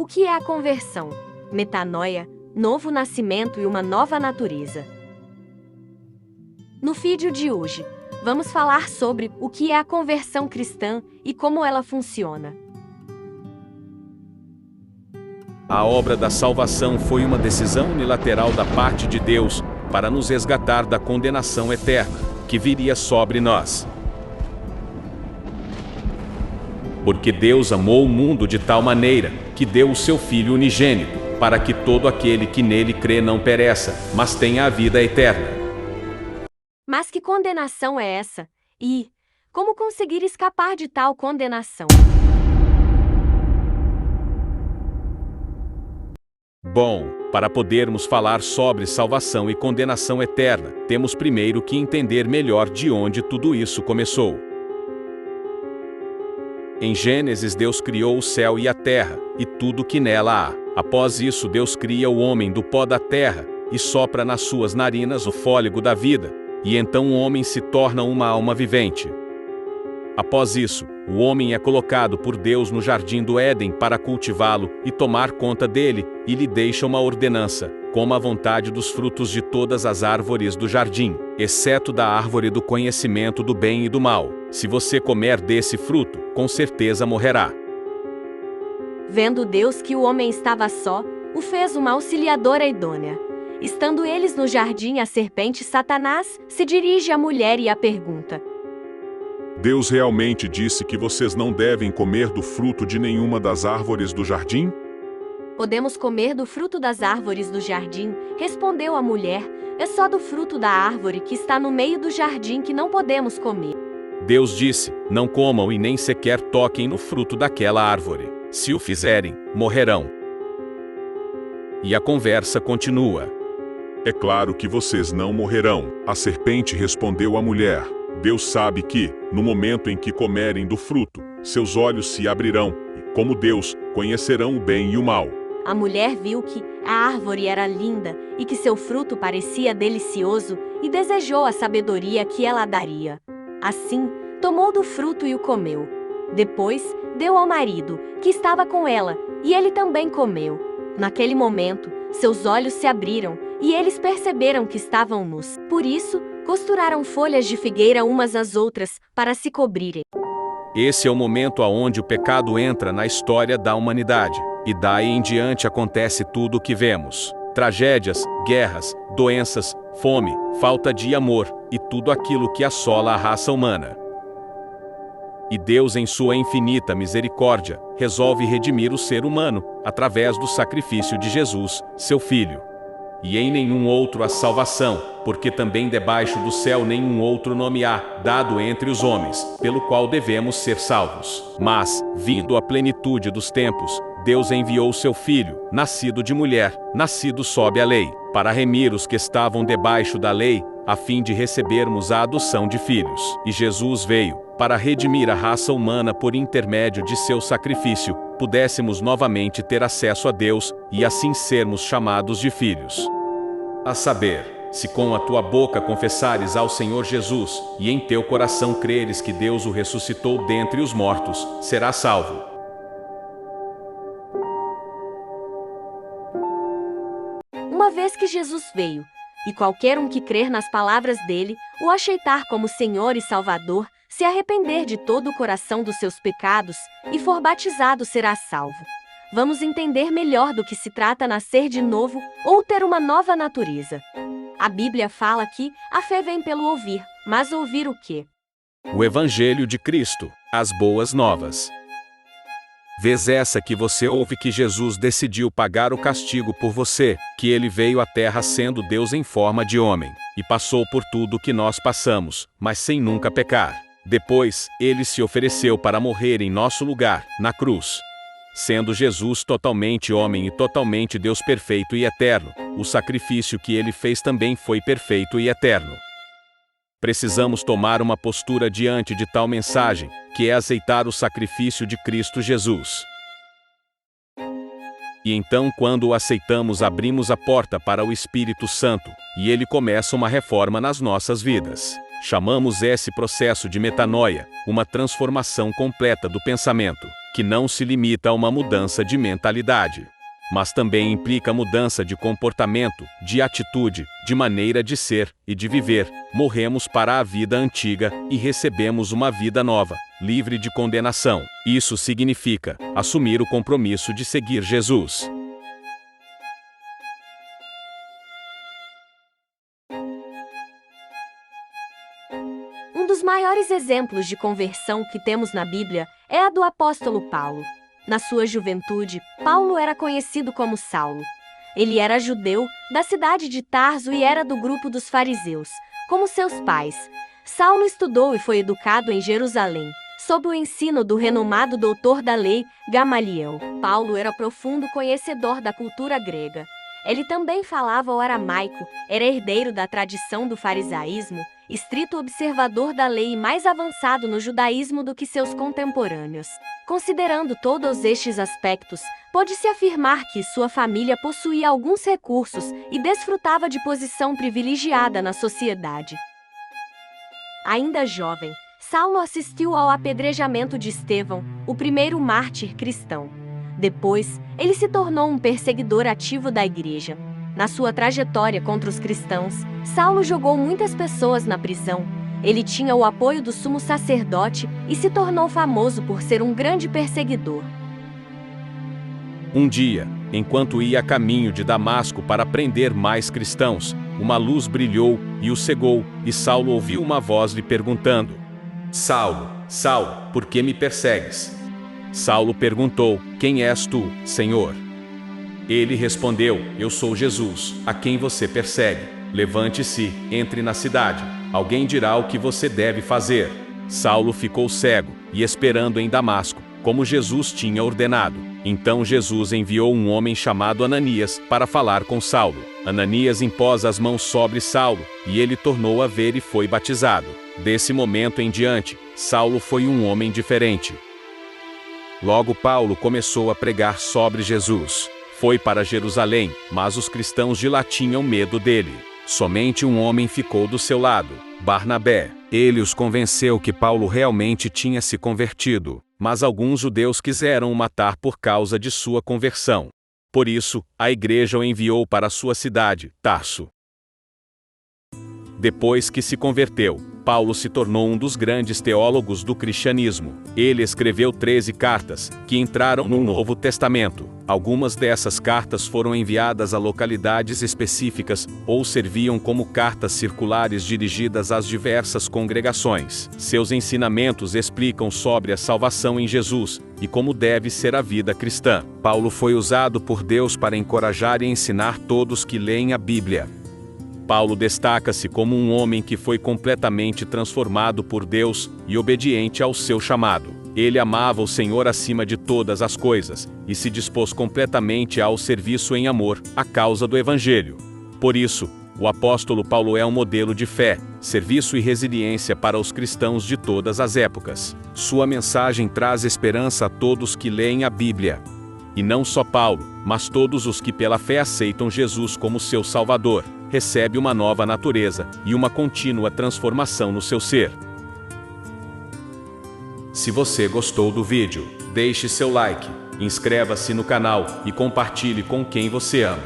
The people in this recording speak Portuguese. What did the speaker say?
O que é a conversão? Metanoia, novo nascimento e uma nova natureza. No vídeo de hoje, vamos falar sobre o que é a conversão cristã e como ela funciona. A obra da salvação foi uma decisão unilateral da parte de Deus para nos resgatar da condenação eterna, que viria sobre nós. Porque Deus amou o mundo de tal maneira, que deu o seu Filho unigênito, para que todo aquele que nele crê não pereça, mas tenha a vida eterna. Mas que condenação é essa? E como conseguir escapar de tal condenação? Bom, para podermos falar sobre salvação e condenação eterna, temos primeiro que entender melhor de onde tudo isso começou. Em Gênesis, Deus criou o céu e a terra, e tudo que nela há. Após isso, Deus cria o homem do pó da terra, e sopra nas suas narinas o fôlego da vida, e então o homem se torna uma alma vivente. Após isso, o homem é colocado por Deus no jardim do Éden para cultivá-lo e tomar conta dele, e lhe deixa uma ordenança: coma à vontade dos frutos de todas as árvores do jardim, exceto da árvore do conhecimento do bem e do mal. Se você comer desse fruto, com certeza morrerá. Vendo Deus que o homem estava só, o fez uma auxiliadora idônea. Estando eles no jardim, a serpente Satanás se dirige à mulher e a pergunta: Deus realmente disse que vocês não devem comer do fruto de nenhuma das árvores do jardim? Podemos comer do fruto das árvores do jardim, respondeu a mulher. É só do fruto da árvore que está no meio do jardim que não podemos comer. Deus disse: não comam e nem sequer toquem no fruto daquela árvore. Se o fizerem, morrerão. E a conversa continua. É claro que vocês não morrerão. A serpente respondeu à mulher: Deus sabe que, no momento em que comerem do fruto, seus olhos se abrirão, e como Deus, conhecerão o bem e o mal. A mulher viu que a árvore era linda e que seu fruto parecia delicioso e desejou a sabedoria que ela daria. Assim, tomou do fruto e o comeu. Depois, deu ao marido, que estava com ela, e ele também comeu. Naquele momento, seus olhos se abriram e eles perceberam que estavam nus. Por isso, costuraram folhas de figueira umas às outras para se cobrirem. Esse é o momento aonde o pecado entra na história da humanidade. E daí em diante acontece tudo o que vemos: tragédias, guerras, doenças, fome, falta de amor e tudo aquilo que assola a raça humana. E Deus, em sua infinita misericórdia, resolve redimir o ser humano através do sacrifício de Jesus, seu Filho. E em nenhum outro há salvação, porque também debaixo do céu nenhum outro nome há, dado entre os homens, pelo qual devemos ser salvos. Mas, vindo a plenitude dos tempos, Deus enviou seu Filho, nascido de mulher, nascido sob a lei, para remir os que estavam debaixo da lei, a fim de recebermos a adoção de filhos. E Jesus veio, para redimir a raça humana por intermédio de seu sacrifício, pudéssemos novamente ter acesso a Deus, e assim sermos chamados de filhos. A saber, se com a tua boca confessares ao Senhor Jesus, e em teu coração creres que Deus o ressuscitou dentre os mortos, serás salvo. Uma vez que Jesus veio, e qualquer um que crer nas palavras dele, o aceitar como Senhor e Salvador, se arrepender de todo o coração dos seus pecados e for batizado, será salvo. Vamos entender melhor do que se trata nascer de novo ou ter uma nova natureza. A Bíblia fala que a fé vem pelo ouvir, mas ouvir o quê? O Evangelho de Cristo, as boas novas. Vez essa que você ouve que Jesus decidiu pagar o castigo por você, que ele veio à terra sendo Deus em forma de homem, e passou por tudo o que nós passamos, mas sem nunca pecar. Depois, ele se ofereceu para morrer em nosso lugar, na cruz. Sendo Jesus totalmente homem e totalmente Deus perfeito e eterno, o sacrifício que ele fez também foi perfeito e eterno. Precisamos tomar uma postura diante de tal mensagem, que é aceitar o sacrifício de Cristo Jesus. E então, quando o aceitamos, abrimos a porta para o Espírito Santo, e ele começa uma reforma nas nossas vidas. Chamamos esse processo de metanoia, uma transformação completa do pensamento. que não se limita a uma mudança de mentalidade, mas também implica mudança de comportamento, de atitude, de maneira de ser e de viver. Morremos para a vida antiga e recebemos uma vida nova, livre de condenação. Isso significa assumir o compromisso de seguir Jesus. Um dos maiores exemplos de conversão que temos na Bíblia é a do apóstolo Paulo. Na sua juventude, Paulo era conhecido como Saulo. Ele era judeu, da cidade de Tarso e era do grupo dos fariseus, como seus pais. Saulo estudou e foi educado em Jerusalém, sob o ensino do renomado doutor da lei, Gamaliel. Paulo era profundo conhecedor da cultura grega. Ele também falava o aramaico, era herdeiro da tradição do farisaísmo, estrito observador da lei e mais avançado no judaísmo do que seus contemporâneos. Considerando todos estes aspectos, pode-se afirmar que sua família possuía alguns recursos e desfrutava de posição privilegiada na sociedade. Ainda jovem, Saulo assistiu ao apedrejamento de Estevão, o primeiro mártir cristão. Depois, ele se tornou um perseguidor ativo da igreja. Na sua trajetória contra os cristãos, Saulo jogou muitas pessoas na prisão. Ele tinha o apoio do sumo sacerdote e se tornou famoso por ser um grande perseguidor. Um dia, enquanto ia a caminho de Damasco para prender mais cristãos, uma luz brilhou e o cegou, e Saulo ouviu uma voz lhe perguntando: Saulo, Saulo, por que me persegues? Saulo perguntou: Quem és tu, Senhor? Ele respondeu: Eu sou Jesus, a quem você persegue. Levante-se, entre na cidade. Alguém dirá o que você deve fazer. Saulo ficou cego e esperando em Damasco, como Jesus tinha ordenado. Então Jesus enviou um homem chamado Ananias para falar com Saulo. Ananias impôs as mãos sobre Saulo, e ele tornou a ver e foi batizado. Desse momento em diante, Saulo foi um homem diferente. Logo Paulo começou a pregar sobre Jesus. Foi para Jerusalém, mas os cristãos de lá tinham medo dele. Somente um homem ficou do seu lado, Barnabé. Ele os convenceu que Paulo realmente tinha se convertido, mas alguns judeus quiseram o matar por causa de sua conversão. Por isso, a igreja o enviou para sua cidade, Tarso. Depois que se converteu, Paulo se tornou um dos grandes teólogos do cristianismo. Ele escreveu 13 cartas, que entraram no Novo Testamento. Algumas dessas cartas foram enviadas a localidades específicas, ou serviam como cartas circulares dirigidas às diversas congregações. Seus ensinamentos explicam sobre a salvação em Jesus, e como deve ser a vida cristã. Paulo foi usado por Deus para encorajar e ensinar todos que leem a Bíblia. Paulo destaca-se como um homem que foi completamente transformado por Deus e obediente ao seu chamado. Ele amava o Senhor acima de todas as coisas e se dispôs completamente ao serviço em amor, à causa do Evangelho. Por isso, o apóstolo Paulo é um modelo de fé, serviço e resiliência para os cristãos de todas as épocas. Sua mensagem traz esperança a todos que leem a Bíblia. E não só Paulo, mas todos os que pela fé aceitam Jesus como seu Salvador, recebe uma nova natureza e uma contínua transformação no seu ser. Se você gostou do vídeo, deixe seu like, inscreva-se no canal e compartilhe com quem você ama.